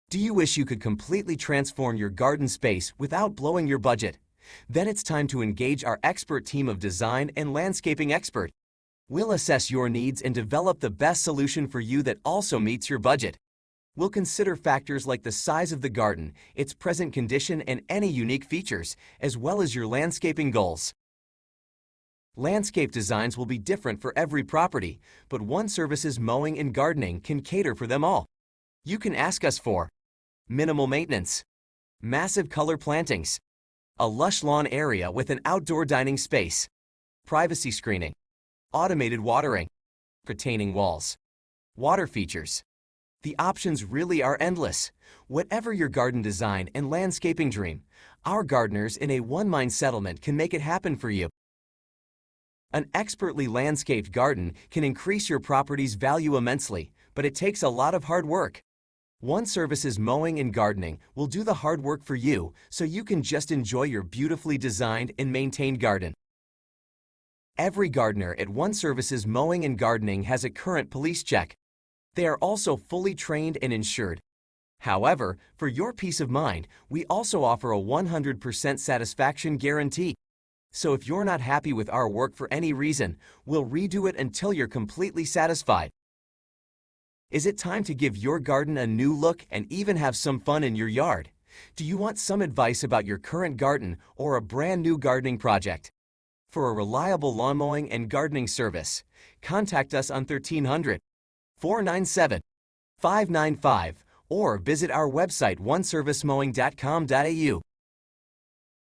Do you wish you could completely transform your garden space without blowing your budget? Then it's time to engage our expert team of design and landscaping experts. We'll assess your needs and develop the best solution for you that also meets your budget. We'll consider factors like the size of the garden, its present condition, and any unique features, as well as your landscaping goals. Landscape designs will be different for every property, but 1Services Mowing and Gardening can cater for them all. You can ask us for minimal maintenance, massive color plantings, a lush lawn area with an outdoor dining space, privacy screening, automated watering, retaining walls, water features. The options really are endless. Whatever your garden design and landscaping dream, our gardeners in a one-mind settlement can make it happen for you. An expertly landscaped garden can increase your property's value immensely, but it takes a lot of hard work. 1Services Mowing and Gardening will do the hard work for you so you can just enjoy your beautifully designed and maintained garden. Every gardener at 1Services Mowing and Gardening has a current police check. They are also fully trained and insured. However, for your peace of mind, we also offer a 100% satisfaction guarantee. So if you're not happy with our work for any reason, we'll redo it until you're completely satisfied. Is it time to give your garden a new look and even have some fun in your yard? Do you want some advice about your current garden or a brand new gardening project? For a reliable lawn mowing and gardening service, contact us on 1300-497-595 or visit our website 1servicemowing.com.au.